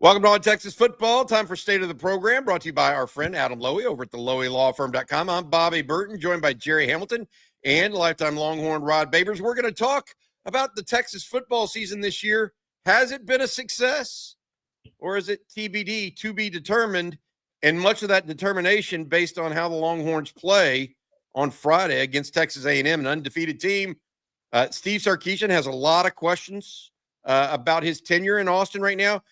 Welcome to On Texas Football. Time for State of the Program, brought to you by our friend Adam Lowy over at the LowyLawFirm.com. I'm Bobby Burton, joined by Jerry Hamilton and lifetime Longhorn Rod Babers. We're going to talk about the Texas football season this year. Has it been a success, or is it TBD, to be determined? And much of that determination based on how the Longhorns play on Friday against Texas A&M, an undefeated team. Steve Sarkisian has a lot of questions about his tenure in Austin right now.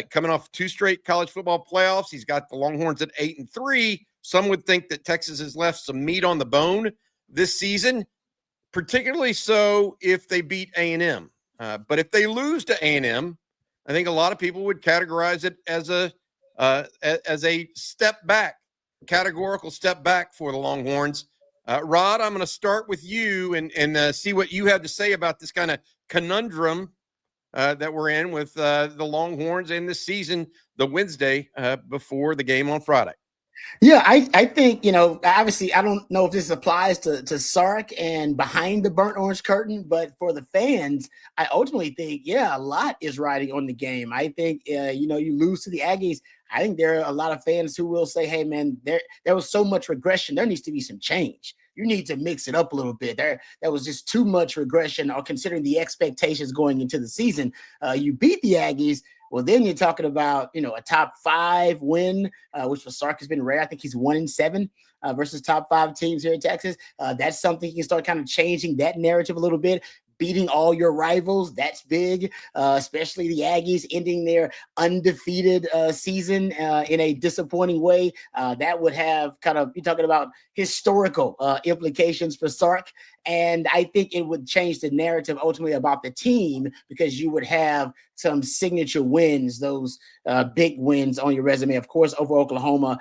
Coming off 2 straight college football playoffs, he's got the Longhorns at 8-3. Some would think that Texas has left some meat on the bone this season, particularly so if they beat A&M. But if they lose to A&M, I think a lot of people would categorize it as a step back, categorical step back for the Longhorns. Rod, I'm going to start with you and see what you have to say about this kind of conundrum that we're in with the Longhorns in this season, the Wednesday before the game on Friday. Yeah, I think, obviously I don't know if this applies to Sark and behind the burnt orange curtain, but for the fans, I ultimately think, a lot is riding on the game. I think, you lose to the Aggies. I think there are a lot of fans who will say, hey, man, there was so much regression. There needs to be some change. You need to mix it up a little bit. There was just too much regression, or considering the expectations going into the season. You beat the Aggies. Well, then you're talking about, a top 5 win, which for Sark has been rare. I think he's 1-7 versus top 5 teams here in Texas. That's something you can start kind of changing that narrative a little bit. Beating all your rivals, that's big, especially the Aggies ending their undefeated season in a disappointing way. That would have you're talking about historical implications for Sark. And I think it would change the narrative ultimately about the team, because you would have some signature wins, those big wins on your resume, of course, over Oklahoma,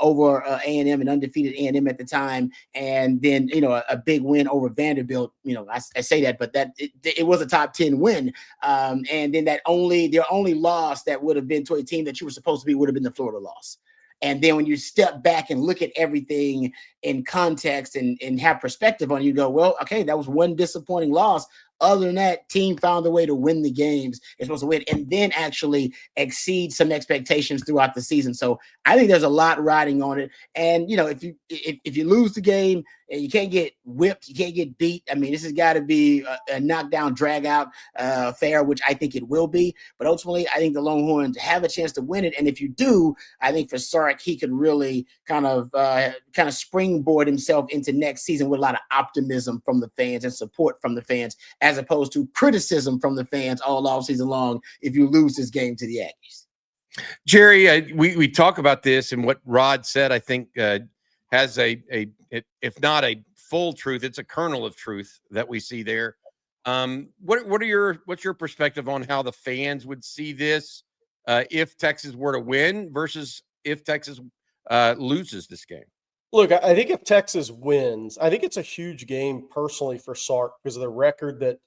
over A&M, and undefeated A&M at the time. And then, a big win over Vanderbilt. I say that, but it was a top 10 win. And then their only loss that would have been to a team that you were supposed to be would have been the Florida loss. And then when you step back and look at everything in context and have perspective on it, you go, well, okay, that was one disappointing loss. Other than that, team found a way to win the games it's supposed to win, and then actually exceed some expectations throughout the season. So I think there's a lot riding on it. And, if you lose the game, you can't get whipped, you can't get beat. I mean, this has got to be a knockdown, drag out affair, which I think it will be. But ultimately, I think the Longhorns have a chance to win it. And if you do, I think for Sark, he could really kind of springboard himself into next season with a lot of optimism from the fans and support from the fans, as opposed to criticism from the fans all offseason long if you lose this game to the Aggies. Jerry, we talk about this, and what Rod said, I think, has if not a full truth, it's a kernel of truth that we see there. What's your perspective on how the fans would see this if Texas were to win versus if Texas loses this game? Look, I think if Texas wins, I think it's a huge game personally for Sark because of the record that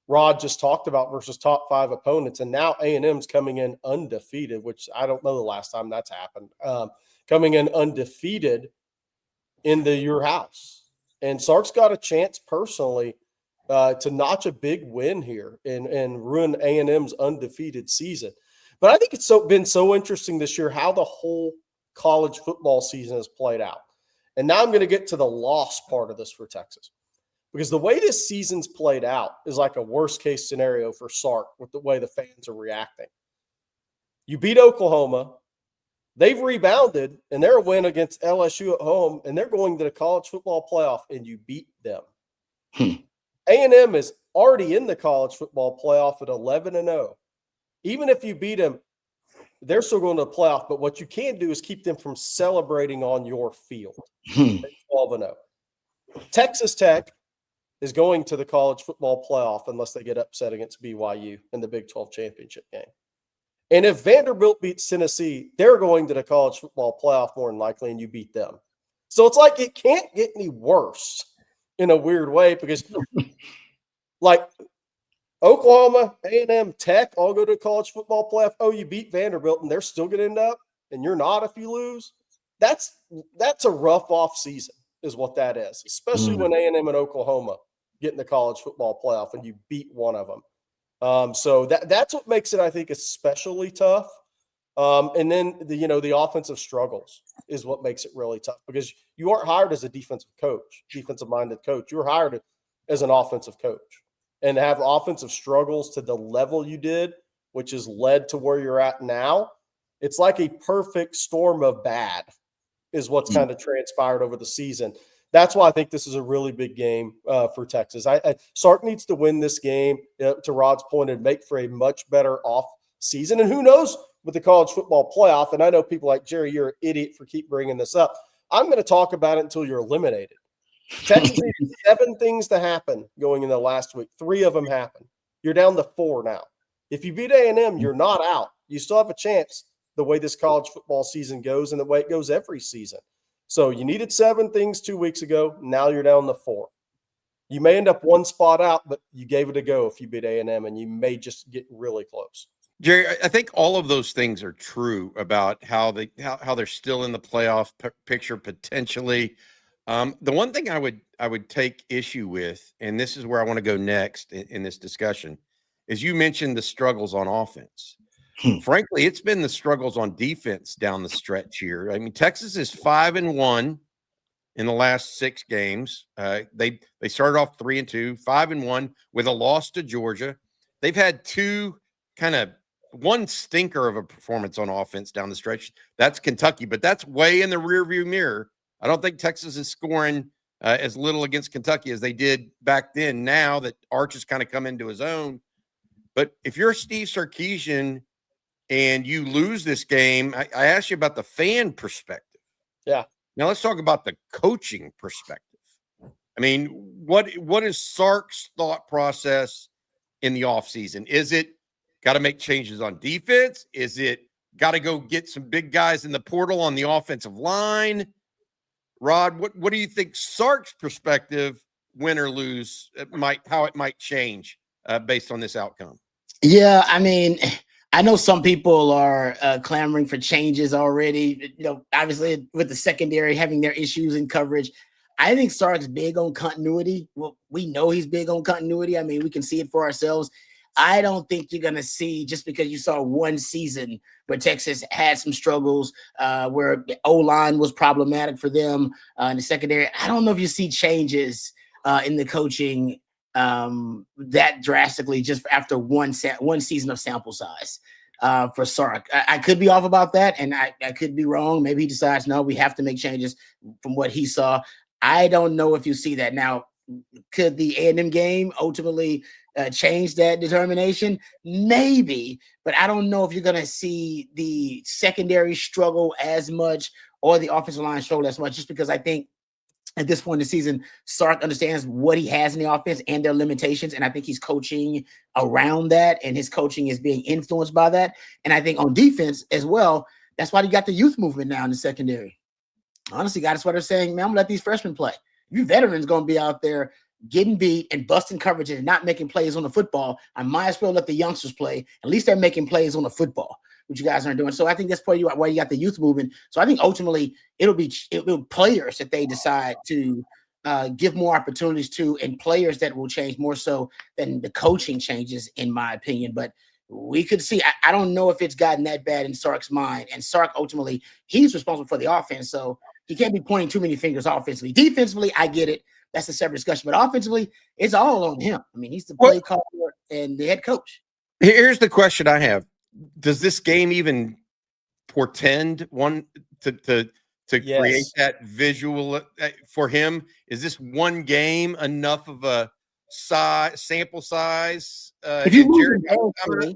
Rod just talked about versus top 5 opponents. And now A&M's coming in undefeated, which I don't know the last time that's happened. Coming in undefeated into your house. And Sark's got a chance personally to notch a big win here and ruin A&M's undefeated season. But I think it's been so interesting this year how the whole college football season has played out. And now I'm going to get to the loss part of this for Texas. Because the way this season's played out is like a worst-case scenario for Sark with the way the fans are reacting. You beat Oklahoma. They've rebounded, and they're a win against LSU at home, and they're going to the college football playoff, and you beat them. A&M is already in the college football playoff at 11-0. Even if you beat them, they're still going to the playoff, but what you can do is keep them from celebrating on your field. 12-0. Texas Tech is going to the college football playoff unless they get upset against BYU in the Big 12 championship game. And if Vanderbilt beats Tennessee, they're going to the college football playoff more than likely, and you beat them. So it's like it can't get any worse in a weird way because like Oklahoma, A&M, Tech all go to the college football playoff. Oh, you beat Vanderbilt, and they're still going to end up, and you're not if you lose. That's a rough off season is what that is, especially when A&M and Oklahoma get in the college football playoff and you beat one of them. So that's what makes it, I think, especially tough. And then the offensive struggles is what makes it really tough, because you aren't hired as a defensive minded coach. You were hired as an offensive coach, and to have offensive struggles to the level you did, which has led to where you're at now. It's like a perfect storm of bad is what's kind of transpired over the season. That's why I think this is a really big game for Texas. Sark needs to win this game, to Rod's point, and make for a much better off season. And who knows with the college football playoff. And I know people like Jerry, you're an idiot for keep bringing this up. I'm going to talk about it until you're eliminated. Texas needs 7 things to happen going into the last week. 3 of them happen. You're down to 4 now. If you beat A&M, you're not out. You still have a chance the way this college football season goes and the way it goes every season. So you needed 7 things 2 weeks ago. Now you're down to 4. You may end up 1 spot out, but you gave it a go if you beat A&M, and you may just get really close. Jerry, I think all of those things are true about how they're still in the playoff picture potentially. The one thing I would take issue with, and this is where I want to go next in this discussion, is you mentioned the struggles on offense. Frankly, it's been the struggles on defense down the stretch here. I mean, Texas is 5-1 in the last 6 games. They started off 3-2, 5-1 with a loss to Georgia. They've had 2 kind of one stinker of a performance on offense down the stretch. That's Kentucky, but that's way in the rearview mirror. I don't think Texas is scoring as little against Kentucky as they did back then, now that Arch has kind of come into his own. But if you're Steve Sarkisian and you lose this game, I asked you about the fan perspective. Yeah. Now let's talk about the coaching perspective. I mean, what is Sark's thought process in the offseason? Is it got to make changes on defense? Is it got to go get some big guys in the portal on the offensive line? Rod, what do you think Sark's perspective, win or lose, how it might change based on this outcome? Yeah, I mean, I know some people are clamoring for changes already. Obviously with the secondary having their issues in coverage. I think Sark's big on continuity. Well, we know he's big on continuity. I mean, we can see it for ourselves. I don't think you're going to see, just because you saw one season where Texas had some struggles, where the O-line was problematic for them in the secondary. I don't know if you see changes in the coaching that drastically just after one season of sample size for Sark. I could be off about that, and I could be wrong. Maybe he decides, no, we have to make changes from what he saw. I don't know if you see that. Now, could the A&M game ultimately change that determination? Maybe, but I don't know if you're going to see the secondary struggle as much or the offensive line struggle as much, just because I think at this point in the season, Sark understands what he has in the offense and their limitations, and I think he's coaching around that, and his coaching is being influenced by that. And I think on defense as well, that's why you got the youth movement now in the secondary. Honestly, that's what they're saying, man, I'm going to let these freshmen play. You veterans going to be out there getting beat and busting coverage and not making plays on the football. I might as well let the youngsters play. At least they're making plays on the football, which you guys aren't doing. So I think that's probably why you got the youth movement. So I think ultimately it'll be players that they decide to give more opportunities to, and players that will change more so than the coaching changes, in my opinion. But we could see. I don't know if it's gotten that bad in Sark's mind. And Sark, ultimately, he's responsible for the offense. So he can't be pointing too many fingers offensively. Defensively, I get it. That's a separate discussion. But offensively, it's all on him. I mean, he's the play caller and the head coach. Here's the question I have. Does this game even portend one to create that visual for him? Is this one game enough of a sample size? If you lose,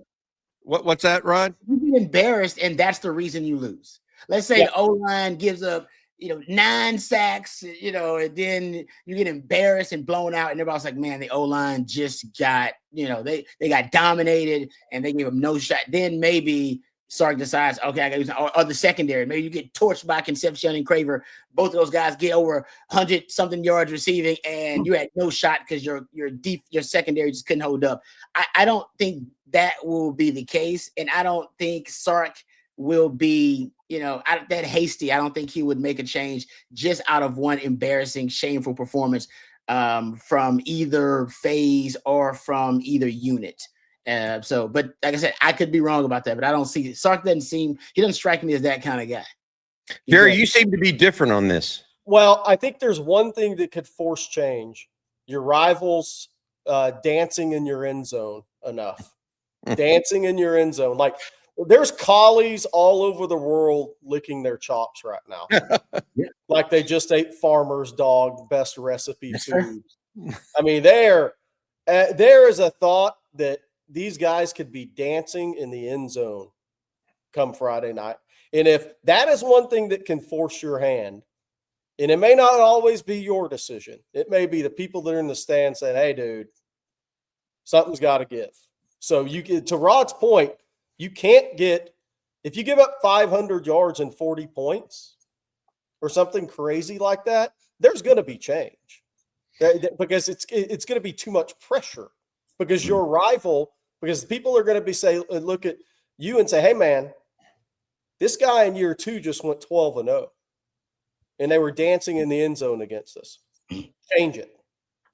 what's that, Rod? You get embarrassed, and that's the reason you lose. Let's say the O-line gives up 9 sacks, and then you get embarrassed and blown out, and everybody's like, man, the O-line just got, they got dominated and they gave them no shot. Then maybe Sark decides, okay, I got to use, or the secondary. Maybe you get torched by Concepcion and Craver. Both of those guys get over 100-something yards receiving, and you had no shot because your secondary just couldn't hold up. I don't think that will be the case, and I don't think Sark will be, that hasty. I don't think he would make a change just out of one embarrassing, shameful performance from either phase or from either unit. But like I said, I could be wrong about that, but I don't see Sark he doesn't strike me as that kind of guy. Jerry, you seem to be different on this. Well, I think there's one thing that could force change: your rivals dancing in your end zone enough. Dancing in your end zone. Like, there's collies all over the world licking their chops right now. Yeah. Like they just ate Farmer's Dog best recipe That's food. I mean, there is a thought that these guys could be dancing in the end zone come Friday night. And if that is one thing that can force your hand, and it may not always be your decision, it may be the people that are in the stand saying, hey, dude, something's got to give. So you get to Rod's point, you can't get, if you give up 500 yards and 40 points or something crazy like that, there's going to be change because it's going to be too much pressure because your rival, because people are going to be look at you and say, hey man, this guy in year 2 just went 12-0 and they were dancing in the end zone against us. Change it.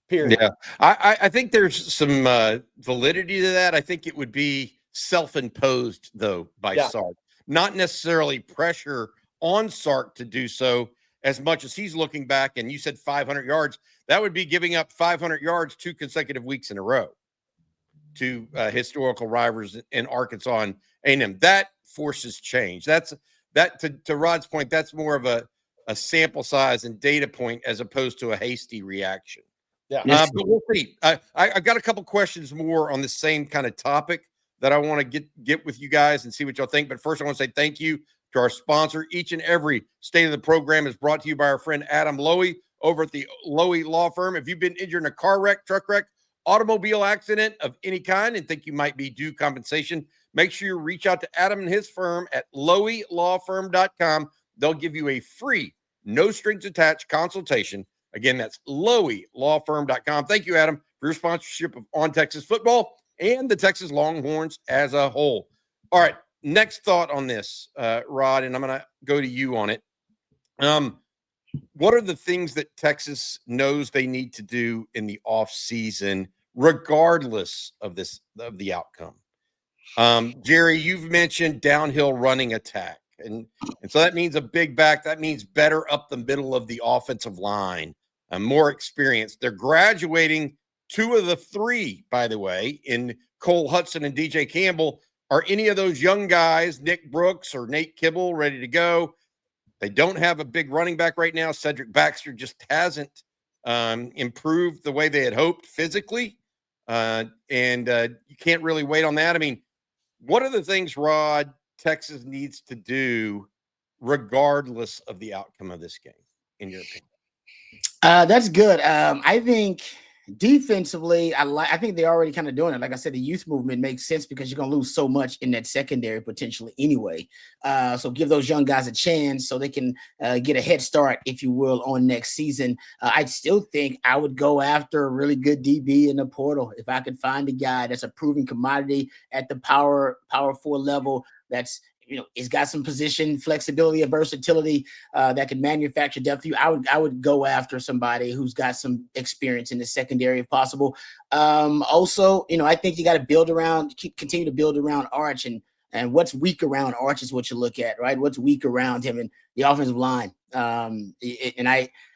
Period. Yeah, I think there's some validity to that. I think it would be self-imposed, though, by Sark. Not necessarily pressure on Sark to do so as much as he's looking back, and you said 500 yards. That would be giving up 500 yards 2 consecutive weeks in a row to historical rivals in Arkansas and A&M. That forces change. That to Rod's point, that's more of a sample size and data point as opposed to a hasty reaction. Yeah, but we'll see. I've got a couple questions more on the same kind of topic that I want to get with you guys and see what y'all think. But first, I want to say thank you to our sponsor. Each and every state of the program is brought to you by our friend Adam Lowy over at the Lowy Law Firm. If you've been injured in a car wreck, truck wreck, automobile accident of any kind and think you might be due compensation, make sure you reach out to Adam and his firm at loweylawfirm.com. They'll give you a free, no strings attached consultation. Again, that's loweylawfirm.com. Thank you, Adam, for your sponsorship of On Texas Football and the Texas Longhorns as a whole. All right, next thought on this, Rod, and I'm going to go to you on it. What are the things that Texas knows they need to do in the offseason, regardless of the outcome? Jerry, you've mentioned downhill running attack. And so that means a big back. That means better up the middle of the offensive line. More experience. They're graduating 2 of the 3, by the way, in Cole Hudson and DJ Campbell. Are any of those young guys, Nick Brooks or Nate Kibble, ready to go? They don't have a big running back right now. Cedric Baxter just hasn't improved the way they had hoped physically. And you can't really wait on that. I mean, what are the things, Rod, Texas needs to do regardless of the outcome of this game, in your opinion? That's good. I think defensively, I think they're already kind of doing it. Like I said, the youth movement makes sense because you're going to lose so much in that secondary potentially anyway. So give those young guys a chance so they can get a head start, if you will, on next season. I still think I would go after a really good DB in the portal. If I could find a guy that's a proven commodity at the power 4 level, that's, it's got some position flexibility and versatility that can manufacture depth for you. I would go after somebody who's got some experience in the secondary if possible. Also, I think you got to continue to build around Arch, and what's weak around Arch is what you look at, right? What's weak around him and the offensive line. And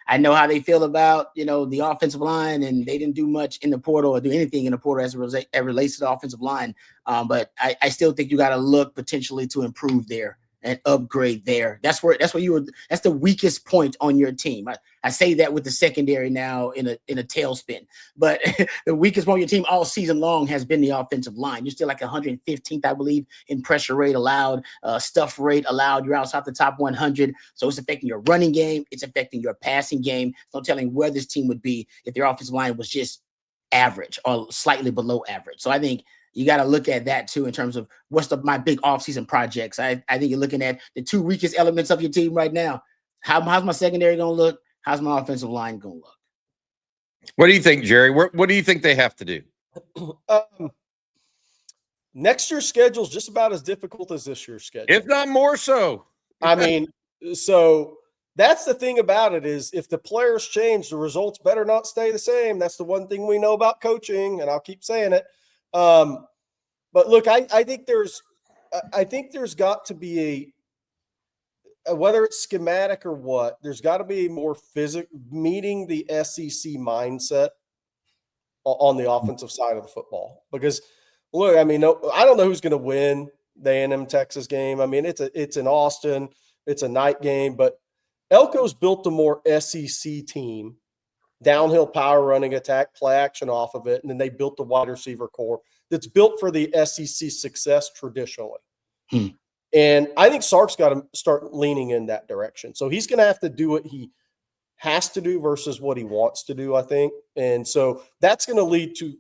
I know how they feel about, the offensive line, and they didn't do much in the portal or do anything in the portal as it relates to the offensive line. But I still think you got to look potentially to improve there and upgrade there. That's the weakest point on your team. I say that with the secondary now in a tailspin, but the weakest point on your team all season long has been the offensive line. You're still like 115th, I believe, in pressure rate allowed, stuff rate allowed. You're outside the top 100. So it's affecting your running game. It's affecting your passing game. So I'm telling where this team would be if their offensive line was just average or slightly below average. So I think you got to look at that too in terms of what's my big offseason projects. I think you're looking at the 2 weakest elements of your team right now. How's my secondary going to look? How's my offensive line going to look? What do you think, Jerry? What do you think they have to do? Next year's schedule is just about as difficult as this year's schedule, if not more so. I mean, so that's the thing about it is if the players change, the results better not stay the same. That's the one thing we know about coaching, and I'll keep saying it. But look, I think there's got to be whether it's schematic or what, there's got to be a more physical meeting the SEC mindset on the offensive side of the football. Because look, I mean, I don't know who's going to win the A&M Texas game. I mean, it's in Austin, it's a night game, but Elko's built a more SEC team, downhill power running attack, play action off of it, and then they built the wide receiver core that's built for the SEC success traditionally. And I think Sark's got to start leaning in that direction. So he's going to have to do what he has to do versus what he wants to do, I think. And so that's going to lead to,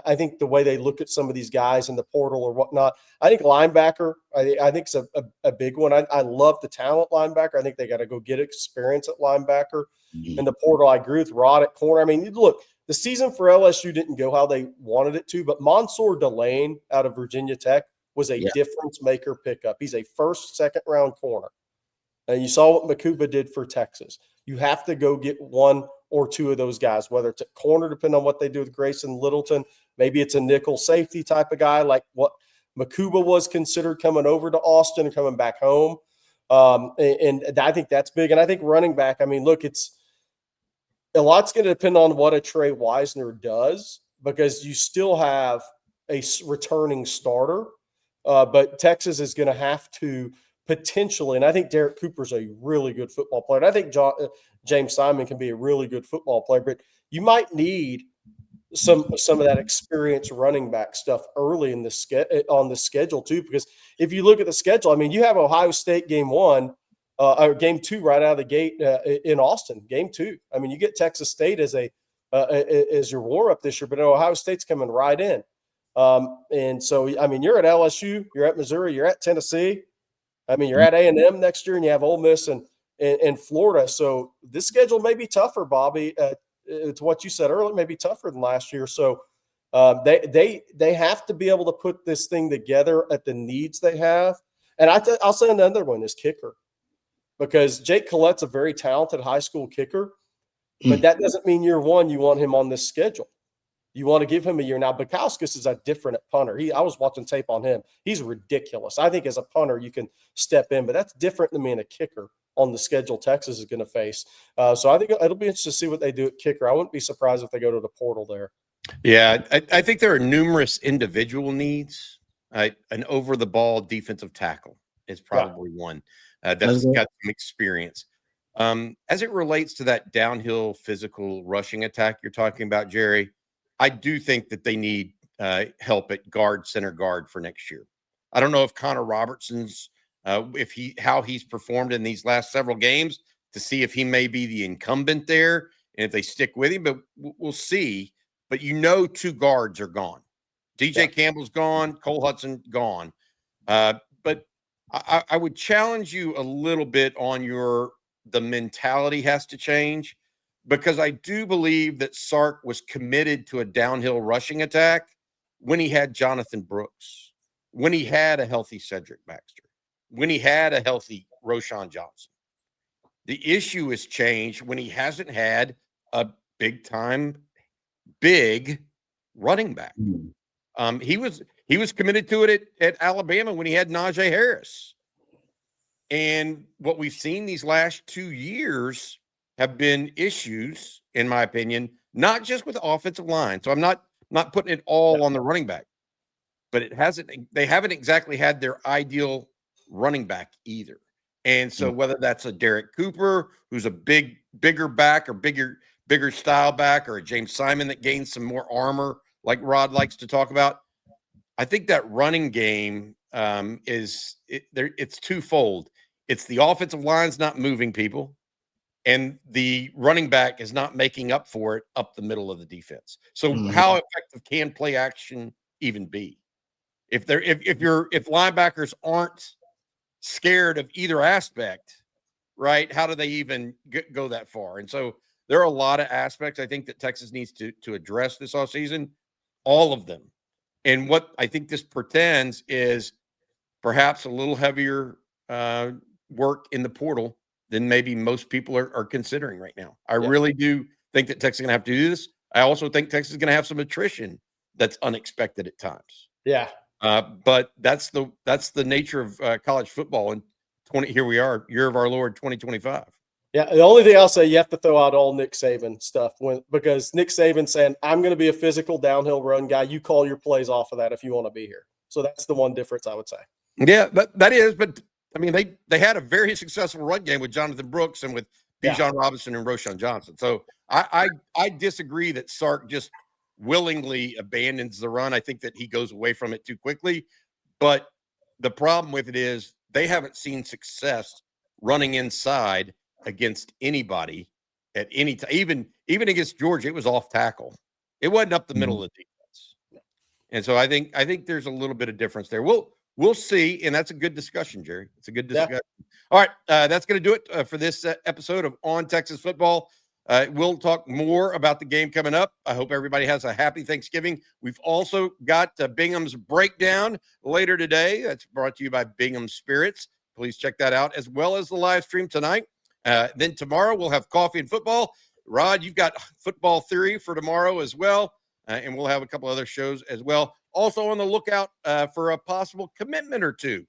I think, the way they look at some of these guys in the portal or whatnot. I think linebacker, I think it's a big one. I love the talent linebacker. I think they got to go get experience at linebacker. In the portal, I agree with Rod at corner. I mean, look, the season for LSU didn't go how they wanted it to, but Mansour Delane out of Virginia Tech was a difference maker pickup. He's a first, second round corner. And you saw what Makuba did for Texas. You have to go get one or two of those guys, whether it's at corner, depending on what they do with Grayson Littleton. Maybe it's a nickel safety type of guy like what Makuba was considered coming over to Austin and coming back home. And I think that's big. And I think running back, I mean, look, a lot's going to depend on what a Trey Wisner does, because you still have a returning starter. But Texas is going to have to potentially, and I think Derek Cooper's a really good football player. And I think James Simon can be a really good football player, but you might need some of that experience running back stuff early in on the schedule too. Because if you look at the schedule, I mean, you have Ohio State game 1 or game 2 right out of the gate in Austin. Game 2. I mean, you get Texas State as your warm up this year, but Ohio State's coming right in. And so, I mean, you're at LSU, you're at Missouri, you're at Tennessee. I mean, you're at A&M next year, and you have Ole Miss and Florida. So this schedule may be tougher, Bobby. It's what you said earlier, maybe tougher than last year. So they have to be able to put this thing together at the needs they have. And I'll say another one is kicker, because Jake Collette's a very talented high school kicker, but that doesn't mean year one you want him on this schedule. You want to give him a year. Now, Bukowskis is a different punter. I was watching tape on him. He's ridiculous. I think as a punter, you can step in, but that's different than being a kicker on the schedule Texas is going to face. So I think it'll be interesting to see what they do at kicker. I wouldn't be surprised if they go to the portal there. Yeah, I think there are numerous individual needs. An over-the-ball defensive tackle is probably one that's got some experience. As it relates to that downhill physical rushing attack you're talking about, Jerry, I do think that they need help at center guard for next year. I don't know if Connor Robertson's how he's performed in these last several games to see if he may be the incumbent there and if they stick with him, but we'll see. But 2 guards are gone. DJ Campbell's gone, Cole Hudson gone. But I would challenge you a little bit on the mentality has to change, because I do believe that Sark was committed to a downhill rushing attack when he had Jonathan Brooks, when he had a healthy Cedric Baxter, when he had a healthy Roschon Johnson. The issue has changed when he hasn't had a big running back. He was committed to it at Alabama when he had Najee Harris. And what we've seen these last 2 years have been issues, in my opinion, not just with the offensive line. So I'm not putting it all on the running back, but they haven't exactly had their ideal running back either. And so whether that's a Derek Cooper, who's a bigger back or bigger style back, or a James Simon that gains some more armor, like Rod likes to talk about, I think that running game it's twofold. It's the offensive line's not moving people, and the running back is not making up for it up the middle of the defense. So how effective can play action even be? If linebackers aren't scared of either aspect, right? How do they even go that far? And so there are a lot of aspects I think that Texas needs to address this offseason, all of them. And what I think this portends is perhaps a little heavier work in the portal than maybe most people are considering right now. I really do think that Texas is going to have to do this. I also think Texas is going to have some attrition that's unexpected at times. Yeah, But that's the nature of college football. And here we are, year of our Lord 2025. Yeah, the only thing I'll say, you have to throw out all Nick Saban stuff because Nick Saban saying, I'm going to be a physical downhill run guy. You call your plays off of that if you want to be here. So that's the one difference I would say. Yeah, that is. But I mean, they had a very successful run game with Jonathan Brooks and with Bijan Robinson and Roschon Johnson. So I disagree that Sark just willingly abandons the run. I think that he goes away from it too quickly. But the problem with it is they haven't seen success running inside against anybody at any time. Even against Georgia, it was off tackle. It wasn't up the middle of the defense. And so I think there's a little bit of difference there. We'll see, and that's a good discussion, Jerry. It's a good discussion. Yeah. All right, that's going to do it for this episode of On Texas Football. We'll talk more about the game coming up. I hope everybody has a happy Thanksgiving. We've also got Bingham's Breakdown later today. That's brought to you by Bingham Spirits. Please check that out, as well as the live stream tonight. Then tomorrow we'll have Coffee and Football. Rod, you've got Football Theory for tomorrow as well, and we'll have a couple other shows as well. Also on the lookout for a possible commitment or two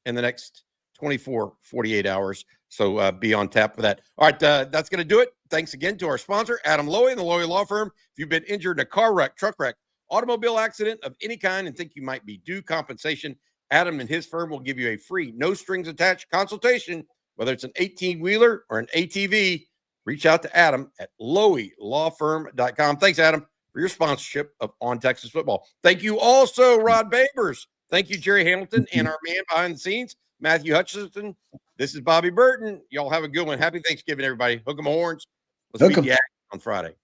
in the next 48 hours. So be on tap for that. All right, that's going to do it. Thanks again to our sponsor, Adam Lowy and the Lowy Law Firm. If you've been injured in a car wreck, truck wreck, automobile accident of any kind and think you might be due compensation, Adam and his firm will give you a free, no strings attached consultation. Whether it's an 18-wheeler or an ATV, reach out to Adam at loweylawfirm.com. Thanks, Adam, for your sponsorship of On Texas Football. Thank you also, Rod Babers. Thank you, Jerry Hamilton, and our man behind the scenes, Matthew Hutchinson. This is Bobby Burton. Y'all have a good one. Happy Thanksgiving, everybody. Hook 'em horns. Let's meet the Aggies on Friday.